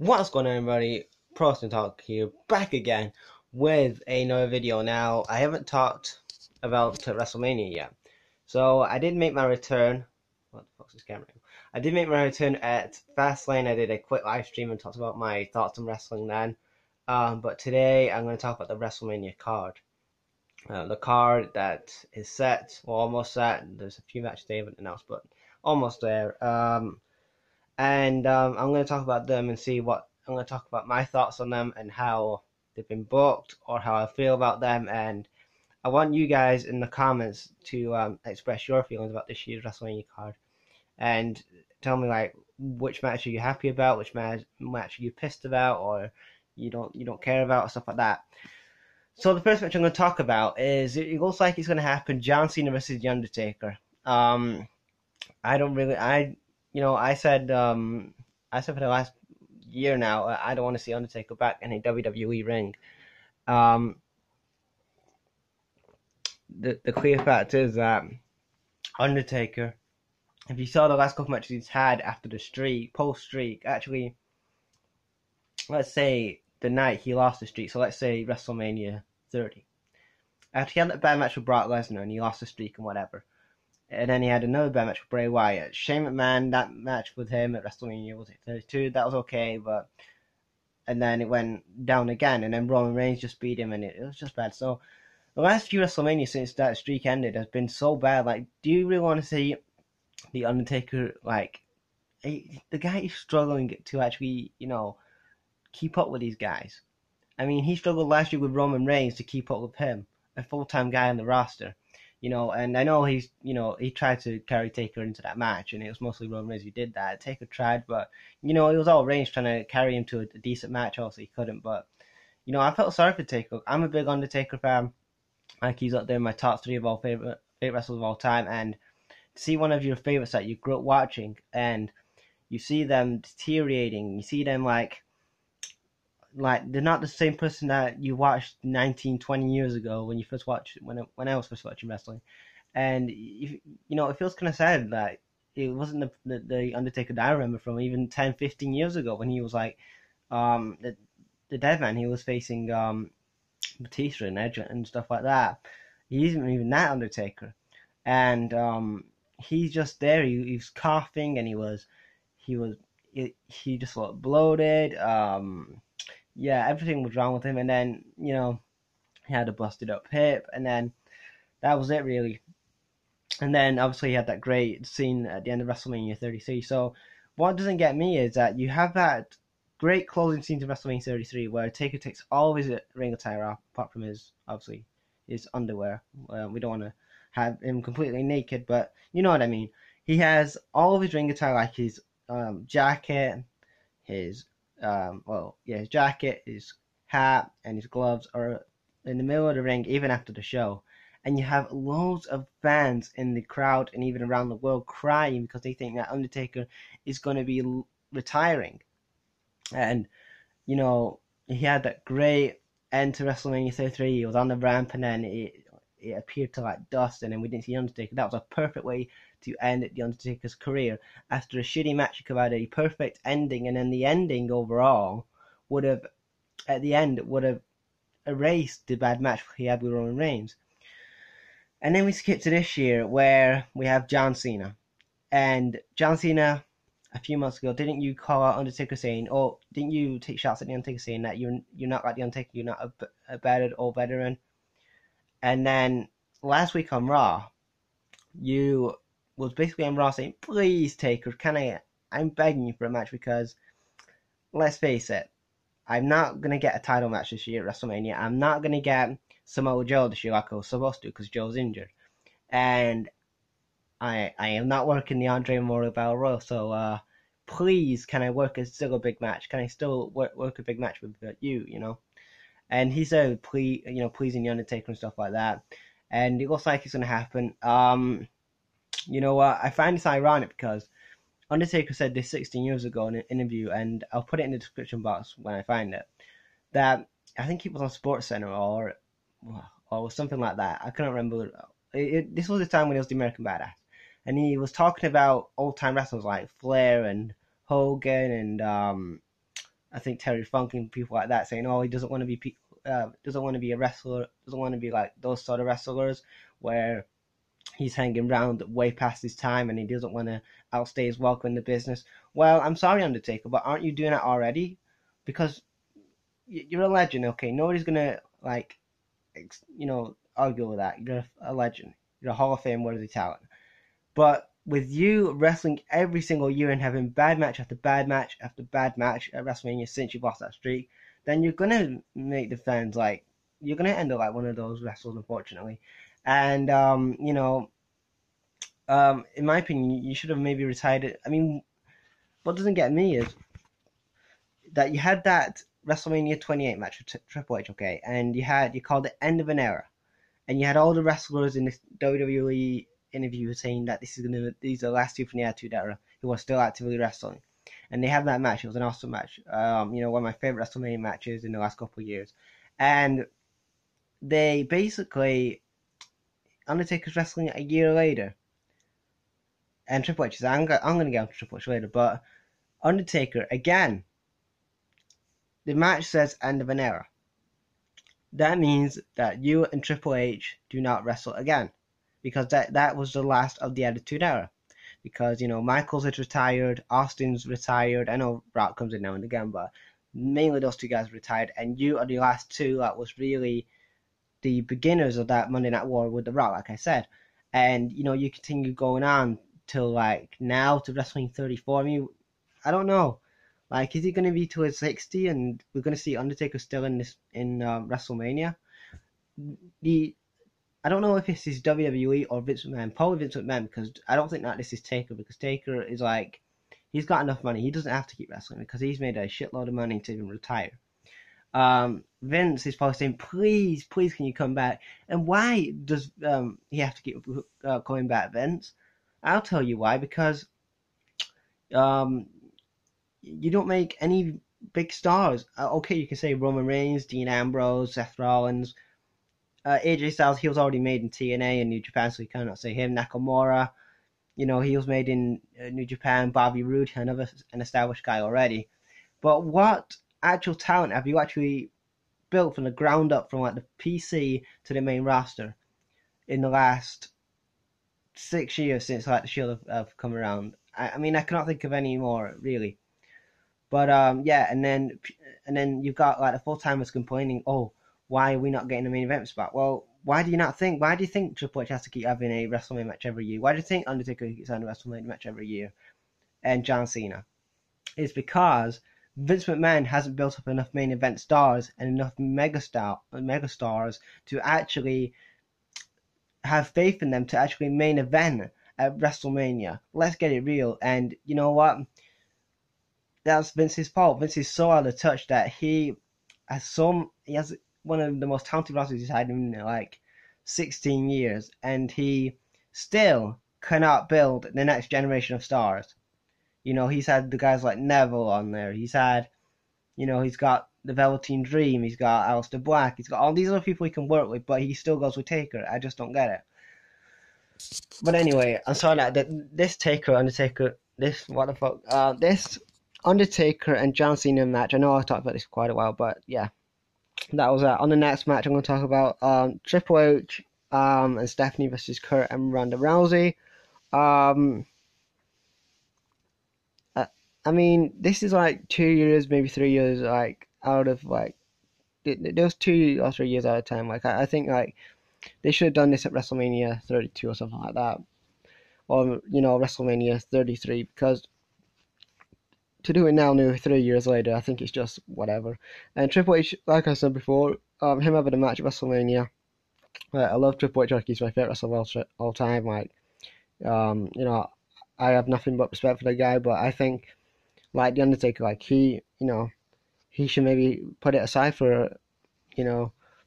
What's going on, everybody? Proston Talk here, back again with another video. Now, I haven't talked about Wrestlemania yet, so I did make my return. What the fuck's this camera? I did make my return at Fastlane. I did a quick live stream and talked about my thoughts on wrestling then. But today I'm going to talk about the Wrestlemania card. The card that is set, or almost set. There's a few matches they haven't announced, but almost there. I'm going to talk about them and see what I'm going to talk about my thoughts on them and how they've been booked or how I feel about them. And I want you guys in the comments to express your feelings about this year's WrestleMania card and tell me like which match are you happy about, which match are you pissed about, or you don't care about, or stuff like that. So the first match I'm going to talk about is it looks like it's going to happen: John Cena versus The Undertaker. I don't really I said for the last year now I don't want to see Undertaker back in a WWE ring. The clear fact is that Undertaker, if you saw the last couple matches he's had after the post streak, actually, let's say the night he lost the streak, so let's say WrestleMania 30. After he had that bad match with Brock Lesnar and he lost the streak and whatever. And then he had another bad match with Bray Wyatt. Shane McMahon, that match with him at WrestleMania, was it 32? That was okay, but... And then it went down again, and then Roman Reigns just beat him, and it was just bad. So, the last few WrestleMania since that streak ended has been so bad. Like, do you really want to see The Undertaker, like... the guy is struggling to actually, keep up with these guys. I mean, he struggled last year with Roman Reigns to keep up with him, a full-time guy on the roster. And I know he tried to carry Taker into that match, and it was mostly Roman Reigns who did that. Taker tried, but, it was all Reigns trying to carry him to a decent match. Also, he couldn't, but, I felt sorry for Taker. I'm a big Undertaker fan. Like, he's up there in my top three of all favorite wrestlers of all time, and to see one of your favorites that you grew up watching, and you see them deteriorating, you see them, like they're not the same person that you watched 19, 20 years ago when you first watched when I was first watching wrestling, and it feels kind of sad that it wasn't the Undertaker that I remember from even 10, 15 years ago when he was like the dead man. He was facing Batista and Edge and stuff like that. He isn't even that Undertaker, and he's just there. He was coughing and he just looked bloated. Yeah, everything was wrong with him, and then, he had a busted up hip, and then that was it, really. And then, obviously, he had that great scene at the end of WrestleMania 33. So, what doesn't get me is that you have that great closing scene to WrestleMania 33 where Taker takes all of his ring attire off, apart from his underwear. We don't want to have him completely naked, but you know what I mean. He has all of his ring attire, like his jacket, his his jacket, his hat, and his gloves are in the middle of the ring even after the show. And you have loads of fans in the crowd and even around the world crying because they think that Undertaker is going to be retiring. And, he had that great end to WrestleMania 33. He was on the ramp and then it appeared to like dust, and then we didn't see Undertaker. That was a perfect way to end The Undertaker's career. After a shitty match, you could have had a perfect ending, and then the ending overall would have erased the bad match he had with Roman Reigns. And then we skip to this year where we have John Cena. And John Cena, a few months ago, didn't you call out Undertaker saying, didn't you take shots at The Undertaker saying that you're not like The Undertaker, you're not a battered old veteran? And then last week on Raw, you was basically on Raw saying, please, Taker, I'm begging you for a match because, let's face it, I'm not going to get a title match this year at WrestleMania. I'm not going to get Samoa Joe this year like I was supposed to because Joe's injured. And I am not working the Andre Memorial Battle Royal, so please, can I work still a big match? Can I still work a big match with you, And he said, pleasing The Undertaker and stuff like that. And it looks like it's going to happen. You know what? I find this ironic because Undertaker said this 16 years ago in an interview, and I'll put it in the description box when I find it, that I think it was on SportsCenter or something like that. I can't remember. This was the time when he was the American Badass. And he was talking about old-time wrestlers like Flair and Hogan and I think Terry Funk and people like that saying, oh, he doesn't want to be a wrestler, doesn't want to be like those sort of wrestlers where he's hanging around way past his time and he doesn't want to outstay his welcome in the business. Well, I'm sorry, Undertaker, but aren't you doing that already? Because you're a legend, okay? Nobody's gonna like, argue with that. You're a legend. You're a Hall of Fame worthy talent. But with you wrestling every single year and having bad match after bad match after bad match at WrestleMania since you've lost that streak, then you're gonna make the fans like, you're gonna end up like one of those wrestlers, unfortunately. And in my opinion, you should have maybe retired it. I mean, what doesn't get me is that you had that WrestleMania 28 match with Triple H, okay, and you called it end of an era, and you had all the wrestlers in this WWE interview saying that these are the last two from the Attitude Era who are still actively wrestling, and they had that match. It was an awesome match. One of my favorite WrestleMania matches in the last couple of years, and they basically Undertaker's wrestling a year later, and Triple H is. I'm gonna get on to Triple H later, but Undertaker again. The match says end of an era. That means that you and Triple H do not wrestle again, because that was the last of the Attitude Era. Because Michaels is retired, Austin's retired. I know Rock comes in now and again, but mainly those two guys retired, and you are the last two that was really the beginners of that Monday Night War with The Rock, like I said. And you continue going on till like now to Wrestling 34. I mean, I don't know. Like, is he going to be to his 60 and we're going to see Undertaker still in WrestleMania? I don't know if this is WWE or Vince McMahon. Probably Vince McMahon, because I don't think that this is Taker, because Taker is like, he's got enough money. He doesn't have to keep wrestling because he's made a shitload of money to even retire. Vince is probably saying, please, can you come back? And why does he have to keep coming back, Vince? I'll tell you why, because you don't make any big stars. Okay, you can say Roman Reigns, Dean Ambrose, Seth Rollins, AJ Styles. He was already made in TNA and New Japan, so you cannot say him. Nakamura, he was made in New Japan. Bobby Roode, an established guy already. But what actual talent have you actually built from the ground up, from like the PC to the main roster, in the last 6 years since like the Shield have come around? I mean, I cannot think of any more really. But yeah, and then you've got like the full timers complaining, oh, why are we not getting the main event spot? Well, why do you think Triple H has to keep having a WrestleMania match every year? Why do you think Undertaker keeps having a WrestleMania match every year? And John Cena? It's because Vince McMahon hasn't built up enough main event stars and enough megastars to actually have faith in them to actually main event at WrestleMania. Let's get it real. And you know what? That's Vince's fault. Vince is so out of touch that he has one of the most talented rosters he's had in like 16 years, and he still cannot build the next generation of stars. He's had the guys like Neville on there. He's had, he's got the Velveteen Dream. He's got Aleister Black. He's got all these other people he can work with, but he still goes with Taker. I just don't get it. But anyway, I'm sorry that this Undertaker, this Undertaker and John Cena match. I know I've talked about this for quite a while, but yeah, that was that. On the next match, I'm going to talk about Triple H and Stephanie versus Kurt and Ronda Rousey. I mean, this is like 2 years, maybe 3 years, like out of like those 2 or 3 years out of time. Like I think like they should have done this at WrestleMania 32 or something like that, or WrestleMania 33, because to do it now, 3 years later, I think it's just whatever. And Triple H, like I said before, him having a match at WrestleMania. I love Triple H. Like, he's my favorite wrestler of all time. Like, I have nothing but respect for the guy. But I think, like the Undertaker, like he should maybe put it aside for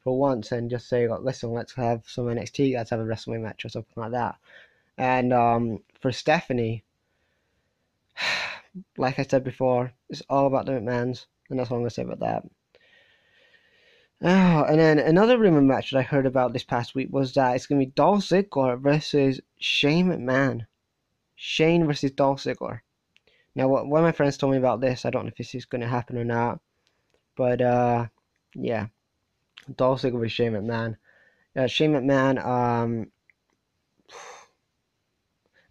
once and just say, like, listen, let's have some NXT. Let's have a WrestleMania match or something like that. And for Stephanie, like I said before, it's all about the McMahons, and that's all I'm going to say about that. Oh, and then another rumor match that I heard about this past week was that it's going to be Dolph Ziggler versus Shane McMahon. Shane versus Dolph Ziggler. Now, one of my friends told me about this. I don't know if this is going to happen or not, but yeah, Dolph Ziggler with Shane McMahon. Shane McMahon,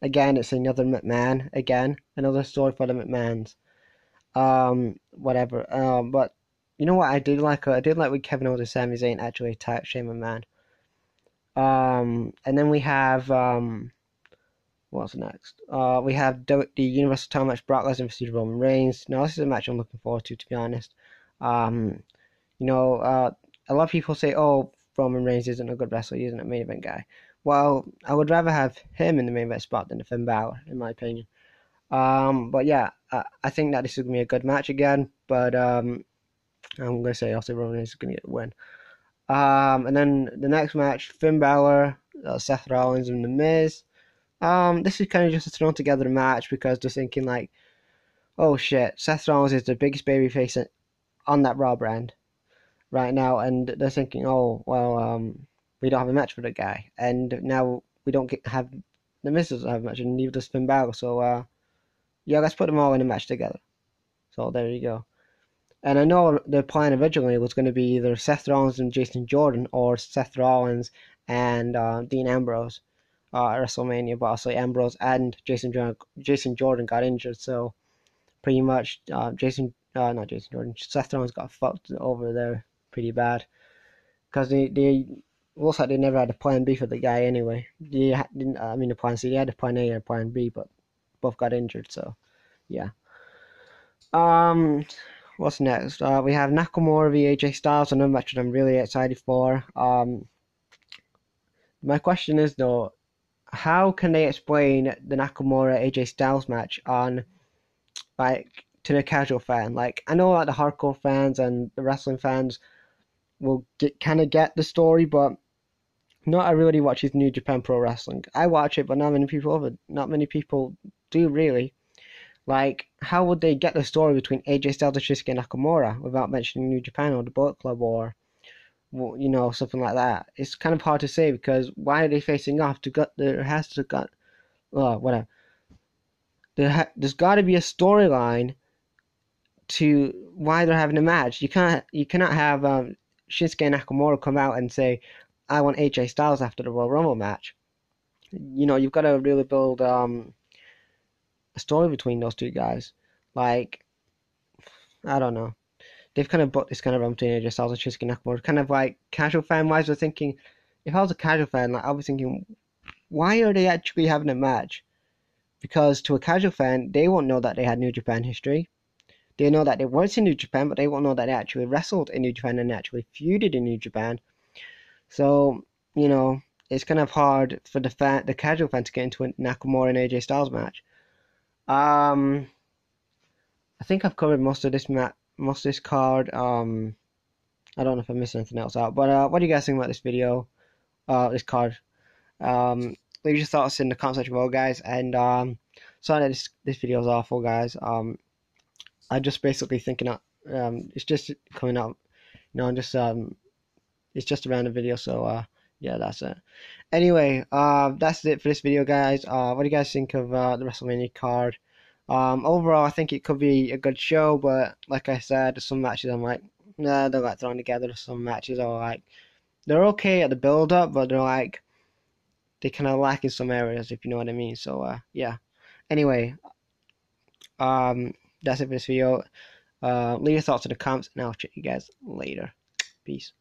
again, it's another McMahon again, another story for the McMahons. Whatever. But you know what I did like? I did like when Kevin Owens and Sami Zayn actually attacked Shane McMahon. And then we have what's next? We have the Universal title match: Brock Lesnar versus Roman Reigns. Now this is a match I'm looking forward to be honest. Um, you know, a lot of people say, "Oh, Roman Reigns isn't a good wrestler; he isn't a main event guy." Well, I would rather have him in the main event spot than the Finn Balor, in my opinion. But yeah, I think that this is gonna be a good match again. But I'm gonna say also Roman Reigns is gonna get the win. And then the next match, Finn Balor, Seth Rollins, and The Miz. This is kind of just a thrown together match because they're thinking like, oh shit, Seth Rollins is the biggest babyface on that Raw brand right now, and they're thinking, oh well, we don't have a match for the guy, and now we don't have the Miz doesn't have a match, and neither does Finn Balor. So yeah, let's put them all in a match together. So there you go. And I know the plan originally was going to be either Seth Rollins and Jason Jordan or Seth Rollins and Dean Ambrose at WrestleMania, but also Ambrose and Jason Jordan got injured, so pretty much not Jason Jordan, Seth Rollins got fucked over there pretty bad because they looks like they never had a plan B for the guy anyway. Didn't I mean the plan C? They had a plan A and a plan B, but both got injured, so yeah. Um, what's next? We have Nakamura v AJ Styles, another match that I'm really excited for. My question is though, how can they explain the Nakamura AJ Styles match on like to the casual fan? Like I know like the hardcore fans and the wrestling fans will kind of get the story, but not everybody watches New Japan Pro Wrestling. I watch it, but not many people do really. Like, how would they get the story between AJ Styles and Shinsuke Nakamura without mentioning New Japan or the Bullet Club or, you know, something like that? It's kind of hard to say because why are they facing off? There has to got, whatever. There's got to be a storyline to why they're having a match. You cannot have Shinsuke Nakamura come out and say, "I want AJ Styles after the Royal Rumble match." You know, you've got to really build a story between those two guys. Like, I don't know. They've kind of booked this kind of run between AJ Styles and Shinsuke Nakamura. Kind of like casual fan wise, we're thinking, if I was a casual fan, like I was thinking, why are they actually having a match? Because to a casual fan, they won't know that they had New Japan history. They know that they weren't in New Japan, but they won't know that they actually wrestled in New Japan and actually feuded in New Japan. So, you know, it's kind of hard for the casual fan to get into a Nakamura and AJ Styles match. Um, I think I've covered most of this card. I don't know if I'm missing anything else out, but what do you guys think about this video? This card. Leave your thoughts in the comment section below, guys. And sorry that this video is awful, guys. I just basically thinking up. It's just coming out. You know, I'm just it's just a random video, so yeah, that's it. Anyway, that's it for this video, guys. What do you guys think of the WrestleMania card? Overall, I think it could be a good show, but like I said, some matches I'm like, nah, they're like thrown together. Some matches are like, they're okay at the build up, but they're like, they kind of lack in some areas, if you know what I mean. So, yeah. Anyway, that's it for this video. Leave your thoughts in the comments, and I'll check you guys later. Peace.